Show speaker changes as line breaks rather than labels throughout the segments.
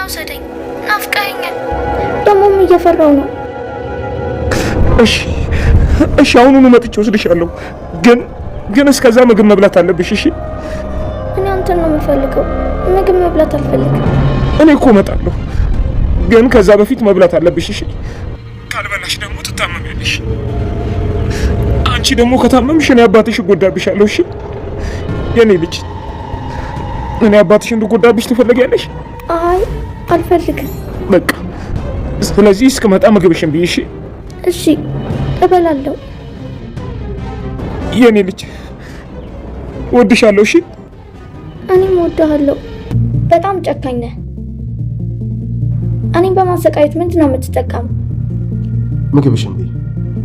ውሰደኝ፣ ናፍቀኸኛል።
ደግሞም እየፈራው ነው።
እሺ አሁኑኑ መጥቼ ወስድሻለሁ። ግን እስከዛ ምግብ መብላት አለብሽ። እሺ
እኔ አንተን ነው የምፈልገው። ምግብ መብላት አልፈልግም።
እኔ እኮ እመጣለሁ፣ ግን ከዛ በፊት መብላት አለብሽ። እሺ ካልበላሽ ደግሞ ትታመሚያለሽ። አንቺ ደግሞ ከታመምሽ እኔ አባትሽ እጎዳብሻለሁ። እሺ የኔ ልጅ፣ እኔ አባትሽ እንድጎዳብሽ ትፈልጊያለሽ?
አይ አልፈልግም።
በቃ ስለዚህ እስክመጣ ምግብሽን ብይ። እሺ
እሺ እበላለሁ።
የኔ ልጅ ወድሻለሁ። እሺ
እኔም ወድሃለሁ። በጣም ጨካኝ ነህ። እኔም በማሰቃየት ምንድን ነው የምትጠቀመው?
ምግብሽን ብይ።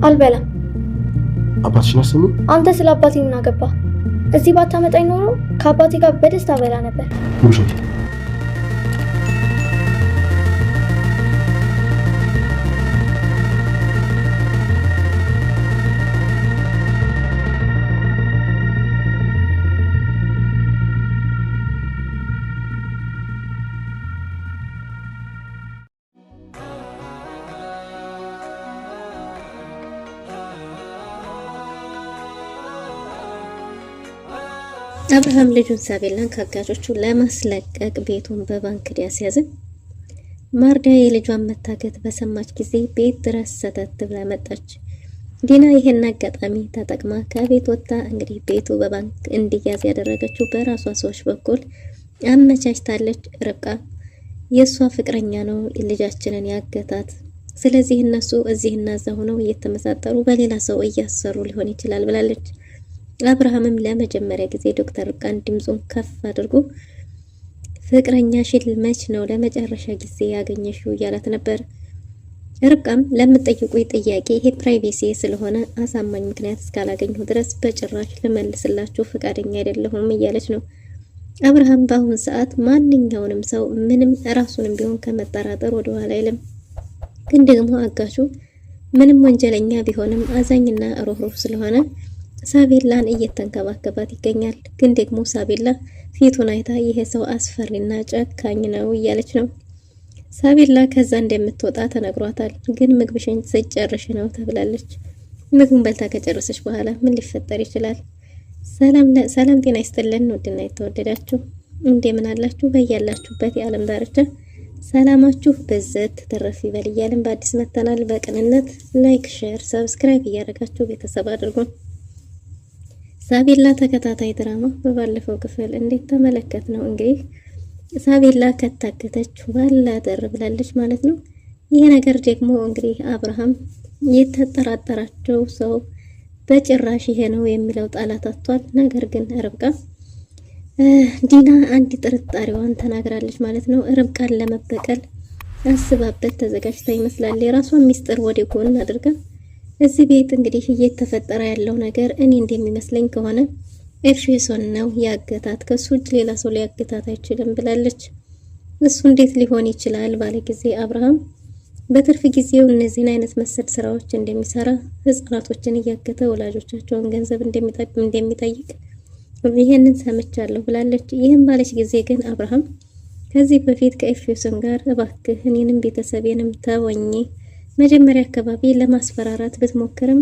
አልበላም።
አባትሽን አሰሚ።
አንተ ስለ አባቴ ምን አገባህ? እዚህ ባታመጣኝ ኖሮ ከአባቴ ጋር በደስታ በላ ነበር።
ምግብሽን
አብርሃም ልጁን ሳቤላን ከአጋቾቹ ለማስለቀቅ ቤቱን በባንክ ሊያስያዝ ማርዳ የልጇን መታገት በሰማች ጊዜ ቤት ድረስ ሰተት ብላ መጣች። ዲና ይሄን አጋጣሚ ተጠቅማ ከቤት ወጥታ እንግዲህ ቤቱ በባንክ እንዲያዝ ያደረገችው በራሷ ሰዎች በኩል አመቻችታለች። ርብቃ የሷ ፍቅረኛ ነው ልጃችንን ያገታት፣ ስለዚህ እነሱ እዚህና እዛ ሆነው እየተመሳጠሩ በሌላ ሰው እያሰሩ ሊሆን ይችላል ብላለች። አብርሃምም ለመጀመሪያ ጊዜ ዶክተር ርብቃን ድምጹን ከፍ አድርጎ ፍቅረኛሽን መች ነው ለመጨረሻ ጊዜ ያገኘሽው እያላት ነበር። ርብቃም ለምትጠይቁኝ ጥያቄ ይሄ ፕራይቬሲ ስለሆነ አሳማኝ ምክንያት እስካላገኘሁ ድረስ በጭራሽ ልመልስላችሁ ፈቃደኛ አይደለሁም እያለች ነው። አብርሃም በአሁን ሰዓት ማንኛውንም ሰው ምንም ራሱንም ቢሆን ከመጠራጠር ወደ ኋላ አይልም። ግን ደግሞ አጋሹ ምንም ወንጀለኛ ቢሆንም አዛኝና ሩህሩህ ስለሆነ ሳቤላን እየተንከባከባት ይገኛል። ግን ደግሞ ሳቤላ ፊቱን አይታ ይሄ ሰው አስፈሪና ጨካኝ ነው እያለች ነው። ሳቤላ ከዛ እንደምትወጣ ተነግሯታል። ግን ምግብሽን ስጨርሽ ነው ተብላለች። ምግቡን በልታ ከጨረሰች በኋላ ምን ሊፈጠር ይችላል? ሰላም ጤና ይስጥልን ውድና የተወደዳችሁ እንደምን አላችሁ? በያላችሁበት የዓለም ዳርቻ ሰላማችሁ በዘት ተረፍ ይበል እያልን በአዲስ መተናል። በቅንነት ላይክ፣ ሼር፣ ሰብስክራይብ እያደረጋችሁ ቤተሰብ አድርጉን። ሳቤላ ተከታታይ ድራማ በባለፈው ክፍል እንዴት ተመለከት ነው እንግዲህ ሳቤላ ከታገተች ባላደር ብላለች ማለት ነው። ይሄ ነገር ደግሞ እንግዲህ አብርሃም የተጠራጠራቸው ሰው በጭራሽ ይሄ ነው የሚለው ጣላት አጥቷል። ነገር ግን ርብቃ ዲና አንድ ጥርጣሬዋን ተናግራለች ማለት ነው። ርብቃን ለመበቀል አስባበት ተዘጋጅታ ይመስላል። የራሷን ሚስጥር ወደ ጎን አድርጋ እዚህ ቤት እንግዲህ እየተፈጠረ ያለው ነገር እኔ እንደሚመስለኝ ከሆነ ኤፌሶን ነው ያገታት፣ ከሱ ውጭ ሌላ ሰው ሊያገታት አይችልም ብላለች። እሱ እንዴት ሊሆን ይችላል ባለ ጊዜ አብርሃም በትርፍ ጊዜው እነዚህን አይነት መሰል ስራዎች እንደሚሰራ ህፃናቶችን እያገተ ወላጆቻቸውን ገንዘብ እንደሚጠይቅ ይሄንን ሰምቻለሁ ብላለች። ይህን ባለች ጊዜ ግን አብርሃም ከዚህ በፊት ከኤፌሶን ጋር እባክህ እኔንም ቤተሰቤንም ተወኝ መጀመሪያ አካባቢ ለማስፈራራት ብትሞክርም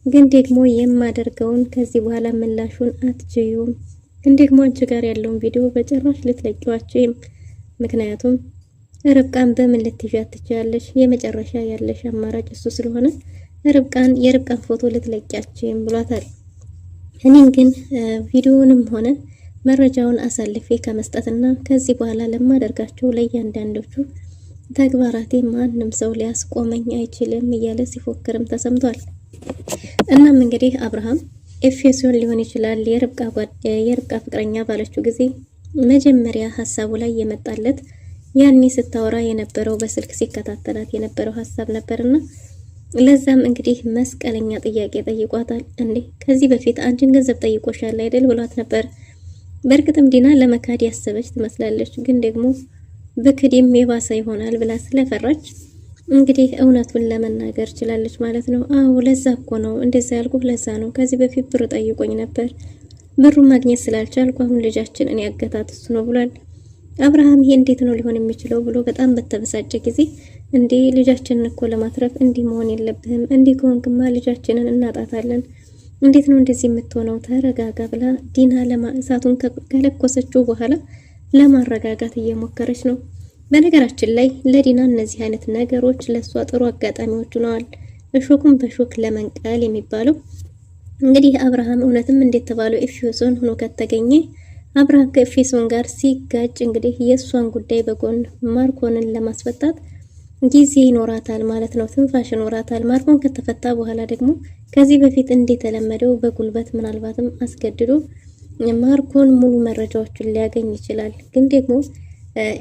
ግን ደግሞ የማደርገውን ከዚህ በኋላ ምላሹን አትችዩም። ግን ደግሞ አንቺ ጋር ያለውን ቪዲዮ በጭራሽ ልትለቂዋችሁም፣ ምክንያቱም ርብቃን በምን ልትይዣት ትችያለሽ? የመጨረሻ ያለሽ አማራጭ እሱ ስለሆነ የርብቃን ፎቶ ልትለቂያችሁም ብሏታል። እኔን ግን ቪዲዮውንም ሆነ መረጃውን አሳልፌ ከመስጠትና ከዚህ በኋላ ለማደርጋቸው ለእያንዳንዶቹ ተግባራቴ ማንም ሰው ሊያስቆመኝ አይችልም እያለ ሲፎክርም ተሰምቷል። እናም እንግዲህ አብርሃም ኤፌሶን ሊሆን ይችላል የርብቃ ፍቅረኛ ባለችው ጊዜ መጀመሪያ ሀሳቡ ላይ የመጣለት ያኔ ስታወራ የነበረው በስልክ ሲከታተላት የነበረው ሀሳብ ነበርና ለዛም እንግዲህ መስቀለኛ ጥያቄ ጠይቋታል። እንዴ ከዚህ በፊት አንቺን ገንዘብ ጠይቆሻል አይደል ብሏት ነበር። በእርግጥም ዲና ለመካድ ያሰበች ትመስላለች። ግን ደግሞ በክዲም የባሰ ይሆናል ብላ ስለፈራች እንግዲህ እውነቱን ለመናገር ችላለች ማለት ነው። አዎ ለዛ እኮ ነው እንደዛ ያልኩህ፣ ለዛ ነው። ከዚህ በፊት ብር ጠይቆኝ ነበር፣ ብሩን ማግኘት ስላልቻልኩ አሁን ልጃችንን ያገታት እሱ ነው ብሏል። አብርሃም ይሄ እንዴት ነው ሊሆን የሚችለው ብሎ በጣም በተበሳጨ ጊዜ እንዴ ልጃችንን እኮ ለማትረፍ እንዲህ መሆን የለብህም፣ እንዲህ ከሆንክማ ልጃችንን እናጣታለን፣ እንዴት ነው እንደዚህ የምትሆነው? ተረጋጋ ብላ ዲና እሳቱን ከለኮሰችው በኋላ ለማረጋጋት እየሞከረች ነው። በነገራችን ላይ ለዲና እነዚህ አይነት ነገሮች ለሷ ጥሩ አጋጣሚዎች ሆነዋል። እሾኩን በሾክ ለመንቀል የሚባለው እንግዲህ አብርሃም እውነትም እንዴት ተባለው ኤፌሶን ሆኖ ከተገኘ አብርሃም ከኤፌሶን ጋር ሲጋጭ እንግዲህ የሷን ጉዳይ በጎን ማርኮንን ለማስፈታት ጊዜ ይኖራታል ማለት ነው። ትንፋሽ ይኖራታል። ማርኮን ከተፈታ በኋላ ደግሞ ከዚህ በፊት እንደተለመደው በጉልበት ምናልባትም አስገድዶ ማርኮን ሙሉ መረጃዎችን ሊያገኝ ይችላል። ግን ደግሞ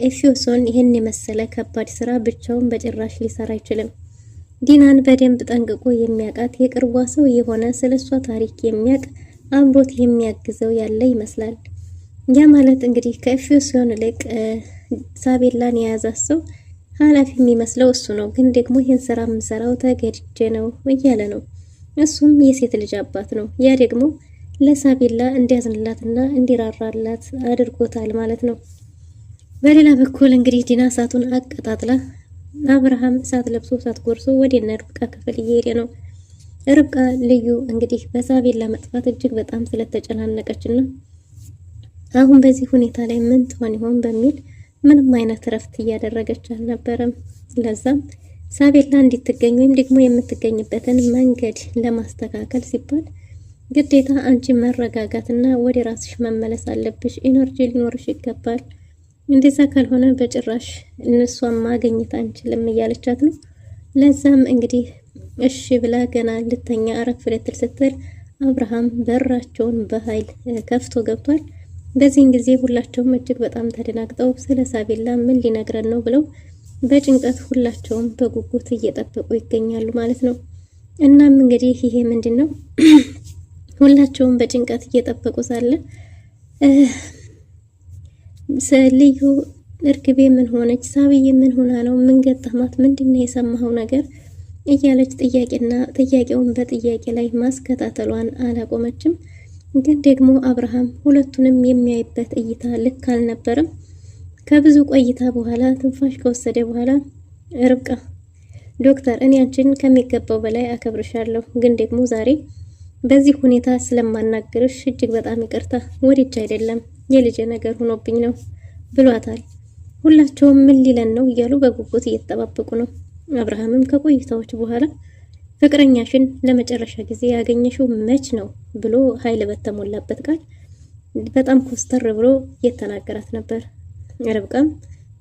ኤፌሶን ይህን የመሰለ ከባድ ስራ ብቻውን በጭራሽ ሊሰራ አይችልም። ዲናን በደንብ ጠንቅቆ የሚያውቃት የቅርቧ ሰው የሆነ ስለሷ ታሪክ የሚያውቅ አምሮት የሚያግዘው ያለ ይመስላል። ያ ማለት እንግዲህ ከኤፌሶን ይልቅ ሳቤላን የያዛት ሰው ኃላፊ የሚመስለው እሱ ነው። ግን ደግሞ ይህን ስራ የምሰራው ተገድጄ ነው እያለ ነው። እሱም የሴት ልጅ አባት ነው። ያ ደግሞ ለሳቤላ እንዲያዝንላትና እንዲራራላት አድርጎታል ማለት ነው። በሌላ በኩል እንግዲህ ዲና እሳቱን አቀጣጥላ አብርሃም እሳት ለብሶ እሳት ጎርሶ ወደ ርብቃ ክፍል እየሄደ ነው። ርብቃ ልዩ እንግዲህ በሳቤላ መጥፋት እጅግ በጣም ስለተጨናነቀችና አሁን በዚህ ሁኔታ ላይ ምን ትሆን ይሆን በሚል ምንም አይነት ረፍት እያደረገች አልነበረም። ለዛም ሳቤላ እንድትገኝ ወይም ደግሞ የምትገኝበትን መንገድ ለማስተካከል ሲባል ግዴታ አንቺ መረጋጋትና ወደ ራስሽ መመለስ አለብሽ፣ ኢነርጂ ሊኖርሽ ይገባል፣ እንደዛ ካልሆነ በጭራሽ እነሷን ማግኘት አንችልም እያለቻት ነው። ለዛም እንግዲህ እሺ ብላ ገና ልተኛ አረፍ ልትል ስትል አብርሃም በራቸውን በኃይል ከፍቶ ገብቷል። በዚህን ጊዜ ሁላቸውም እጅግ በጣም ተደናግጠው ስለ ሳቤላ ምን ሊነግረን ነው ብለው በጭንቀት ሁላቸውም በጉጉት እየጠበቁ ይገኛሉ ማለት ነው። እናም እንግዲህ ይሄ ምንድነው ሁላቸውም በጭንቀት እየጠበቁ ሳለ ልዩ እርግቤ ምን ሆነች? ሳብዬ ምን ሆና ነው? ምን ገጠማት? ምንድነው የሰማኸው ነገር እያለች ጥያቄውን በጥያቄ ላይ ማስከታተሏን አላቆመችም። ግን ደግሞ አብርሃም ሁለቱንም የሚያይበት እይታ ልክ አልነበረም። ከብዙ ቆይታ በኋላ ትንፋሽ ከወሰደ በኋላ ርብቃ ዶክተር፣ እኔ አንቺን ከሚገባው በላይ አከብርሻለሁ፣ ግን ደግሞ ዛሬ በዚህ ሁኔታ ስለማናገርሽ እጅግ በጣም ይቅርታ፣ ወዲች አይደለም የልጅ ነገር ሆኖብኝ ነው ብሏታል። ሁላቸውም ምን ሊለን ነው እያሉ በጉጉት እየተጠባበቁ ነው። አብርሃምም ከቆይታዎች በኋላ ፍቅረኛሽን ለመጨረሻ ጊዜ ያገኘሽው መች ነው ብሎ ኃይል በተሞላበት ቃል በጣም ኮስተር ብሎ እየተናገራት ነበር። ርብቃም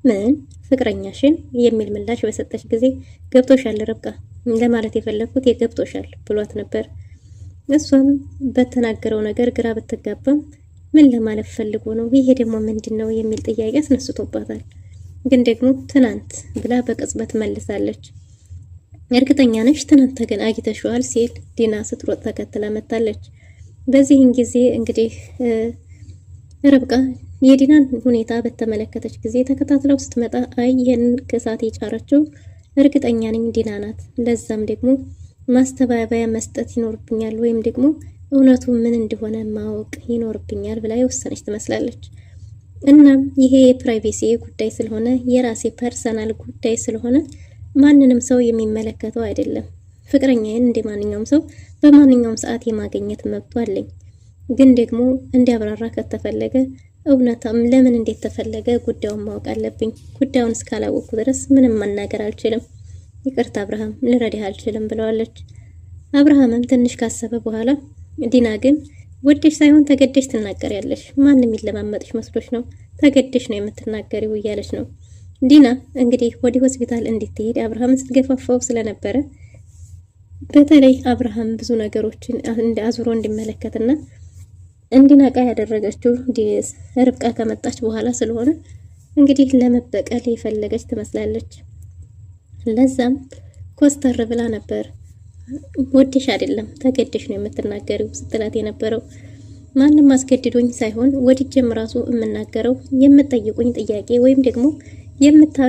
ምን ፍቅረኛሽን የሚል ምላሽ በሰጠች ጊዜ ገብቶሻል ርብቃ ለማለት የፈለኩት የገብቶሻል ብሏት ነበር። እሷም በተናገረው ነገር ግራ ብትጋባም ምን ለማለት ፈልጎ ነው፣ ይሄ ደግሞ ምንድነው የሚል ጥያቄ አስነስቶባታል። ግን ደግሞ ትናንት ብላ በቅጽበት መልሳለች። እርግጠኛ ነሽ ትናንት ግን አግኝተሽዋል ሲል ዲና ስትሮጥ ተከትላ መጣለች። በዚህን ጊዜ እንግዲህ ርብቃ የዲናን ሁኔታ በተመለከተች ጊዜ ተከታትለው ስትመጣ አይ ይሄን ከሳት የጫረችው እርግጠኛ ነኝ ዲና ናት፣ ለዛም ደግሞ ማስተባበያ መስጠት ይኖርብኛል ወይም ደግሞ እውነቱ ምን እንደሆነ ማወቅ ይኖርብኛል ብላ የወሰነች ትመስላለች። እናም ይሄ የፕራይቬሲ ጉዳይ ስለሆነ የራሴ ፐርሰናል ጉዳይ ስለሆነ ማንንም ሰው የሚመለከተው አይደለም። ፍቅረኛዬን እንደ ማንኛውም ሰው በማንኛውም ሰዓት የማግኘት መብቱ አለኝ። ግን ደግሞ እንዲያብራራ ከተፈለገ እውነታም ለምን እንዴት ተፈለገ ጉዳዩን ማወቅ አለብኝ። ጉዳዩን እስካላወቅኩ ድረስ ምንም መናገር አልችልም። ይቅርታ አብርሃም፣ ልረዳህ አልችልም ብለዋለች። አብርሃምም ትንሽ ካሰበ በኋላ ዲና ግን ወደሽ ሳይሆን ተገደሽ ትናገሪያለሽ፣ ማንም ይለማመጥሽ መስሎሽ ነው፣ ተገደሽ ነው የምትናገሪው እያለች ነው። ዲና እንግዲህ ወደ ሆስፒታል እንድትሄድ አብርሃም ስትገፋፋው ስለነበረ በተለይ አብርሃም ብዙ ነገሮችን አዙሮ እንዲመለከትና እንዲነቃ ያደረገችው ርብቃ ከመጣች በኋላ ስለሆነ እንግዲህ ለመበቀል የፈለገች ትመስላለች። ለዛም ኮስተር ብላ ነበር ወደሽ አይደለም ተገደሽ ነው የምትናገሪው ስትላት የነበረው። ማንም አስገድዶኝ ሳይሆን ወድጄም ራሱ የምናገረው የምትጠይቁኝ ጥያቄ ወይም ደግሞ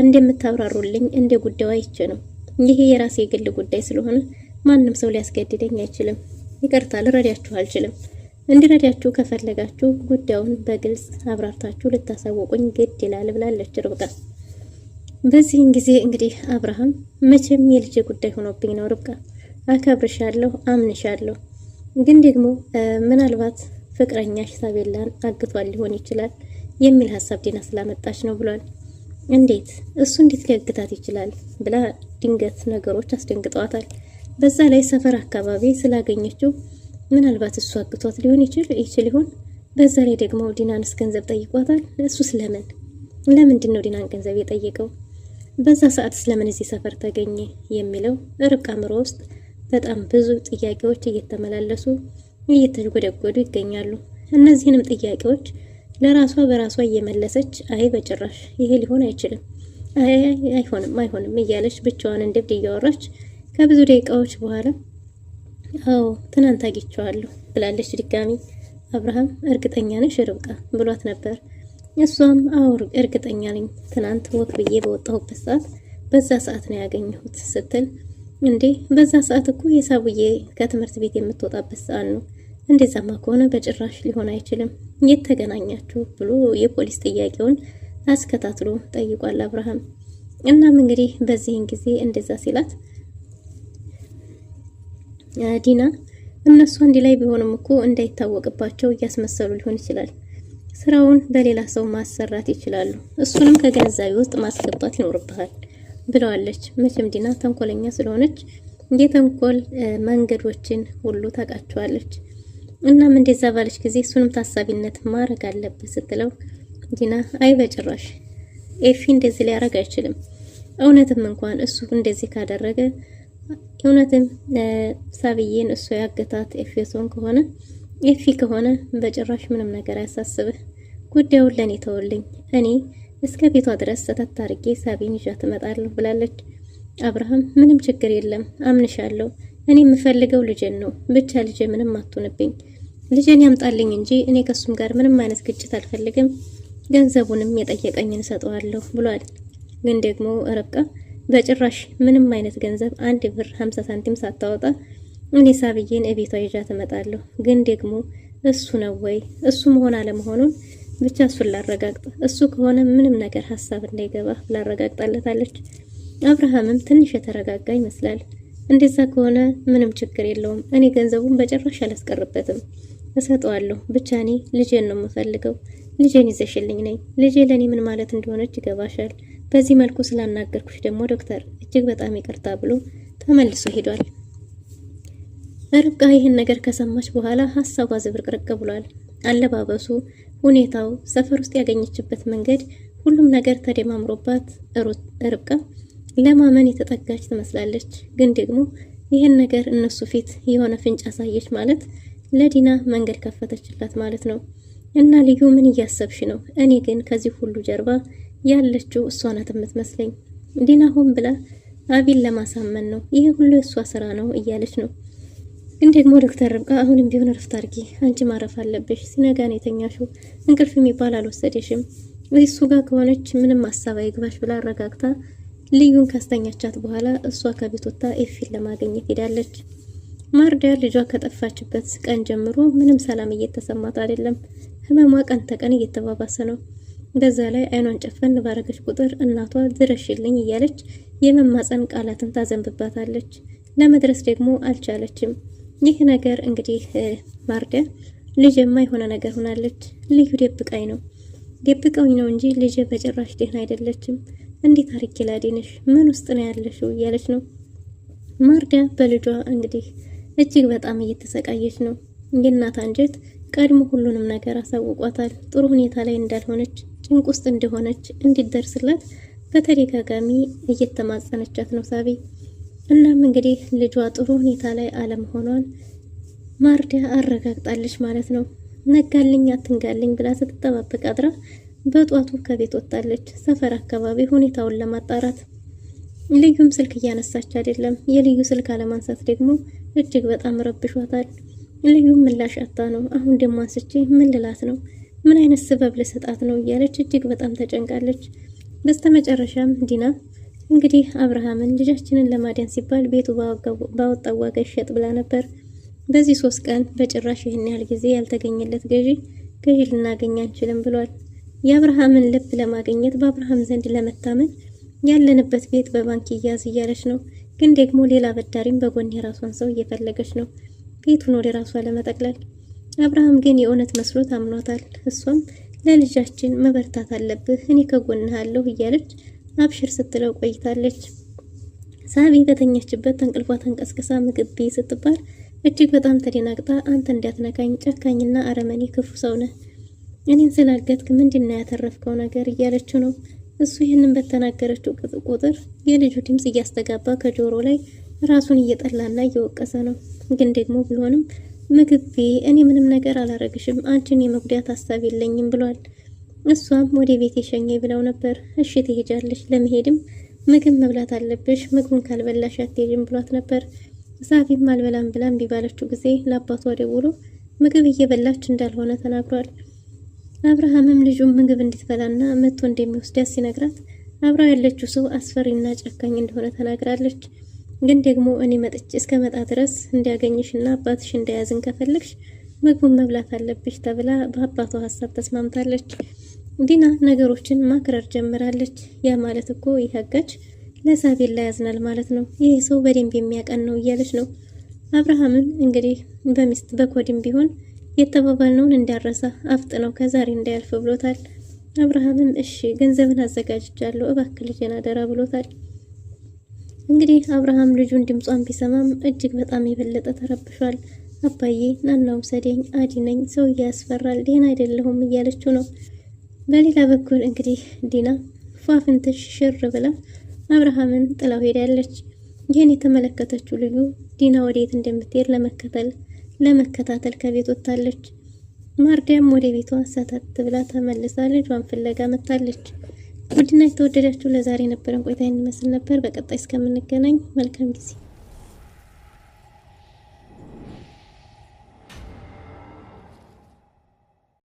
እንደምታብራሩልኝ እንደ ጉዳዩ አይቼ ነው። ይሄ የራሴ የግል ጉዳይ ስለሆነ ማንም ሰው ሊያስገድደኝ አይችልም። ይቅርታ ልረዳችሁ አልችልም። እንዲረዳችሁ ከፈለጋችሁ ጉዳዩን በግልጽ አብራርታችሁ ልታሳውቁኝ ግድ ይላል ብላለች ርብቃ። በዚህን ጊዜ እንግዲህ አብርሃም መቼም የልጅ ጉዳይ ሆኖብኝ ነው ርብቃ፣ አከብርሻለሁ፣ አምንሻለሁ፣ ግን ደግሞ ምናልባት ፍቅረኛሽ ሳቤላን አግቷል ሊሆን ይችላል የሚል ሀሳብ ዲና ስላመጣች ነው ብሏል። እንዴት እሱ እንዴት ሊያግታት ይችላል ብላ ድንገት ነገሮች አስደንግጠዋታል። በዛ ላይ ሰፈር አካባቢ ስላገኘችው ምናልባት እሱ አግቷት ሊሆን ይችል ይሆን? በዛ ላይ ደግሞ ዲናንስ ገንዘብ ጠይቋታል። እሱስ ለምንድን ነው ዲናን ገንዘብ የጠየቀው? በዛ ሰዓት ስለምን እዚህ ሰፈር ተገኘ የሚለው ርብቃ አእምሮ ውስጥ በጣም ብዙ ጥያቄዎች እየተመላለሱ እየተጎደጎዱ ይገኛሉ። እነዚህንም ጥያቄዎች ለራሷ በራሷ እየመለሰች አይ በጭራሽ ይሄ ሊሆን አይችልም፣ አይሆንም እያለች ብቻዋን እንደብድ እያወራች ከብዙ ደቂቃዎች በኋላ አዎ ትናንት አግኝቼዋለሁ ብላለች ድጋሚ። አብርሃም እርግጠኛ ነሽ ርብቃ ብሏት ነበር። እሷም አዎ እርግጠኛ ነኝ፣ ትናንት ወክ ብዬ በወጣሁበት ሰዓት በዛ ሰዓት ነው ያገኘሁት ስትል፣ እንዴ በዛ ሰዓት እኮ የሳቡዬ ከትምህርት ቤት የምትወጣበት ሰዓት ነው። እንደዛማ ከሆነ በጭራሽ ሊሆን አይችልም፣ የት ተገናኛችሁ ብሎ የፖሊስ ጥያቄውን አስከታትሎ ጠይቋል አብርሃም። እናም እንግዲህ በዚህን ጊዜ እንደዛ ሲላት ዲና እነሱ አንድ ላይ ቢሆንም እኮ እንዳይታወቅባቸው እያስመሰሉ ሊሆን ይችላል፣ ስራውን በሌላ ሰው ማሰራት ይችላሉ፣ እሱንም ከግንዛቤ ውስጥ ማስገባት ይኖርብሃል ብለዋለች። መቼም ዲና ተንኮለኛ ስለሆነች የተንኮል መንገዶችን ሁሉ ታውቃቸዋለች። እናም እንደዛ ባለች ጊዜ እሱንም ታሳቢነት ማድረግ አለበት ስትለው ዲና አይ በጭራሽ ኤፊ እንደዚህ ሊያደርግ አይችልም፣ እውነትም እንኳን እሱ እንደዚህ ካደረገ እውነትም ሳብዬን እሱ ያገታት ኤፌሶን ከሆነ ኤፊ ከሆነ በጭራሽ ምንም ነገር አያሳስብህ፣ ጉዳዩን ለኔ ተወልኝ፣ እኔ እስከ ቤቷ ድረስ ሰተት አድርጌ ሳቢን ይዣት እመጣለሁ ብላለች። አብርሃም ምንም ችግር የለም አምንሻለሁ፣ እኔ የምፈልገው ልጄን ነው፣ ብቻ ልጄ ምንም አትሁንብኝ፣ ልጄን ያምጣልኝ እንጂ እኔ ከሱም ጋር ምንም አይነት ግጭት አልፈልግም፣ ገንዘቡንም የጠየቀኝን ሰጠዋለሁ ብሏል። ግን ደግሞ ርብቃ በጭራሽ ምንም አይነት ገንዘብ 1 ብር 50 ሳንቲም ሳታወጣ እኔ ሳብዬን እቤቷ ይዣት እመጣለሁ፣ ግን ደግሞ እሱ ነው ወይ እሱ መሆን አለመሆኑን ብቻ እሱን ላረጋግጥ፣ እሱ ከሆነ ምንም ነገር ሀሳብ እንዳይገባ ላረጋግጣለታለች። አብርሃምም ትንሽ የተረጋጋ ይመስላል። እንደዛ ከሆነ ምንም ችግር የለውም፣ እኔ ገንዘቡን በጭራሽ አላስቀርበትም፣ እሰጠዋለሁ፣ ብቻ እኔ ልጄን ነው የምፈልገው፣ ልጄን ይዘሽልኝ ነኝ፣ ልጄ ለኔ ምን ማለት እንደሆነች ይገባሻል፣ በዚህ መልኩ ስላናገርኩሽ ደግሞ ዶክተር እጅግ በጣም ይቅርታ ብሎ ተመልሶ ሄዷል። ርብቃ ይህን ነገር ከሰማች በኋላ ሀሳቧ ዝብርቅርቅ ብሏል። አለባበሱ፣ ሁኔታው፣ ሰፈር ውስጥ ያገኘችበት መንገድ፣ ሁሉም ነገር ተደማምሮባት ርብቃ ለማመን የተጠጋች ትመስላለች። ግን ደግሞ ይህን ነገር እነሱ ፊት የሆነ ፍንጭ አሳየች ማለት ለዲና መንገድ ከፈተችላት ማለት ነው። እና ልዩ ምን እያሰብሽ ነው? እኔ ግን ከዚህ ሁሉ ጀርባ ያለችው እሷ ናት የምትመስለኝ። ዲና ሆን ብላ አቢን ለማሳመን ነው፣ ይሄ ሁሉ የእሷ ስራ ነው እያለች ነው። ግን ደግሞ ዶክተር ርብቃ አሁንም ቢሆን እረፍት አድርጊ፣ አንቺ ማረፍ አለብሽ፣ ሲነጋ ነው የተኛሽው፣ እንቅልፍ የሚባል አልወሰደሽም፣ እሱ ጋር ከሆነች ምንም ሀሳብ አይግባሽ ብላ አረጋግታ ልዩን ካስተኛቻት በኋላ እሷ ከቤት ወጥታ ኤፊን ለማግኘት ሄዳለች። ማርዳ ልጇ ከጠፋችበት ቀን ጀምሮ ምንም ሰላም እየተሰማት አይደለም። ህመሟ ቀን ተቀን እየተባባሰ ነው። በዛ ላይ አይኗን ጨፈን ባረገች ቁጥር እናቷ ድረሽልኝ እያለች የመማፀን ቃላትን ታዘንብባታለች። ለመድረስ ደግሞ አልቻለችም። ይህ ነገር እንግዲህ ማርዳ ልጅማ የሆነ ነገር ሆናለች። ልዩ ደብቀውኝ ነው እንጂ ልጅ በጭራሽ ደህና አይደለችም። እንዴት አርጌ ላድንሽ? ምን ውስጥ ነው ያለሽው? እያለች ነው ማርዳ በልጇ እንግዲህ እጅግ በጣም እየተሰቃየች ነው። የእናት አንጀት ቀድሞ ሁሉንም ነገር አሳውቋታል። ጥሩ ሁኔታ ላይ እንዳልሆነች፣ ጭንቅ ውስጥ እንደሆነች እንዲደርስላት በተደጋጋሚ እየተማጸነቻት ነው ሳቢ። እናም እንግዲህ ልጇ ጥሩ ሁኔታ ላይ አለመሆኗን ማርዳ አረጋግጣለች ማለት ነው። ነጋልኝ አትንጋልኝ ብላ ስትጠባበቅ አድራ በጧቱ ከቤት ወጣለች፣ ሰፈር አካባቢ ሁኔታውን ለማጣራት። ልዩም ስልክ እያነሳች አይደለም። የልዩ ስልክ አለማንሳት ደግሞ እጅግ በጣም ረብሿታል። ልዩም ምላሽ አጣ ነው። አሁን ደግሞ አንስቼ ምን ልላት ነው? ምን አይነት ስበብ ልሰጣት ነው? እያለች እጅግ በጣም ተጨንቃለች። በስተመጨረሻም ዲና እንግዲህ አብርሃምን ልጃችንን ለማዳን ሲባል ቤቱ ባወጣው ዋጋ ይሸጥ ብላ ነበር። በዚህ 3 ቀን በጭራሽ ይህን ያህል ጊዜ ያልተገኘለት ገዢ ልናገኝ አንችልም ብሏል። የአብርሃምን ልብ ለማግኘት በአብርሃም ዘንድ ለመታመን ያለንበት ቤት በባንክ ይያዝ እያለች ነው። ግን ደግሞ ሌላ በዳሪም በጎን የራሷን ሰው እየፈለገች ነው ቤቱን ወደ ራሷ ለመጠቅለል። አብርሃም ግን የእውነት መስሎት አምኗታል። እሷም ለልጃችን መበርታት አለብህ፣ እኔ ከጎንህ አለሁ እያለች አብሽር ስትለው ቆይታለች። ሳቢ በተኛችበት ተንቅልፏ ተንቀስቅሳ ምግብ ብይ ስትባል እጅግ በጣም ተደናግጣ አንተ እንዳትነካኝ ጨካኝና አረመኔ ክፉ ሰው ነህ፣ እኔን ስላገትክ ምንድነው ያተረፍከው ነገር እያለችው ነው። እሱ ይህንን በተናገረችው ቁጥር የልጁ ድምጽ እያስተጋባ ከጆሮ ላይ ራሱን እየጠላና እየወቀሰ ነው። ግን ደግሞ ቢሆንም ምግብ ብይ፣ እኔ ምንም ነገር አላረግሽም፣ አንቺን የመጉዳት ሀሳብ የለኝም ብሏል። እሷም ወደ ቤት የሸኘኝ ብለው ነበር። እሺ ትሄጃለሽ፣ ለመሄድም ምግብ መብላት አለብሽ፣ ምግቡን ካልበላሽ አትሄጂም ብሏት ነበር። ሳፊም አልበላም ብላ እምቢ ባለችው ጊዜ ለአባቷ ደውሎ ምግብ እየበላች እንዳልሆነ ተናግሯል። አብርሃምም ልጁን ምግብ እንድትበላና መጥቶ እንደሚወስዳት ሲነግራት አብራ ያለችው ሰው አስፈሪና ጨካኝ እንደሆነ ተናግራለች። ግን ደግሞ እኔ መጥቼ እስከመጣ ድረስ እንዲያገኝሽና አባትሽ እንዳያዝን ከፈለግሽ ምግቡን መብላት አለብሽ ተብላ በአባቷ ሀሳብ ተስማምታለች። ዲና ነገሮችን ማክረር ጀምራለች። ያ ማለት እኮ ይሀጋች ለሳቤላ ያዝናል ማለት ነው፣ ይሄ ሰው በደንብ የሚያቀን ነው እያለች ነው። አብርሃምን እንግዲህ በሚስት በኮድም ቢሆን የተባባልነውን እንዳረሳ አፍጥነው ከዛሬ እንዳያልፍ ብሎታል። አብርሃምም እሺ ገንዘብን አዘጋጅቻለሁ እባክህ ልጄን አደራ ብሎታል። እንግዲህ አብርሃም ልጁን ድምጿን ቢሰማም እጅግ በጣም የበለጠ ተረብሿል። አባዬ ናና ውሰደኝ፣ አዲነኝ፣ ሰውዬ ያስፈራል፣ ደህና አይደለሁም እያለችው ነው። በሌላ በኩል እንግዲህ ዲና ፏፍንትሽ ሽር ብላ አብርሃምን ጥላው ሄዳለች። ይህን የተመለከተችው ልዩ ዲና ወዴት እንደምትሄድ ለመከታተል ከቤት ወጥታለች። ማርዲያም ወደ ቤቷ ሰተት ብላ ተመልሳ ልጇን ፍለጋ መጥታለች። ውድና የተወደዳችሁ ለዛሬ የነበረን ቆይታ ይመስል ነበር። በቀጣይ እስከምንገናኝ መልካም ጊዜ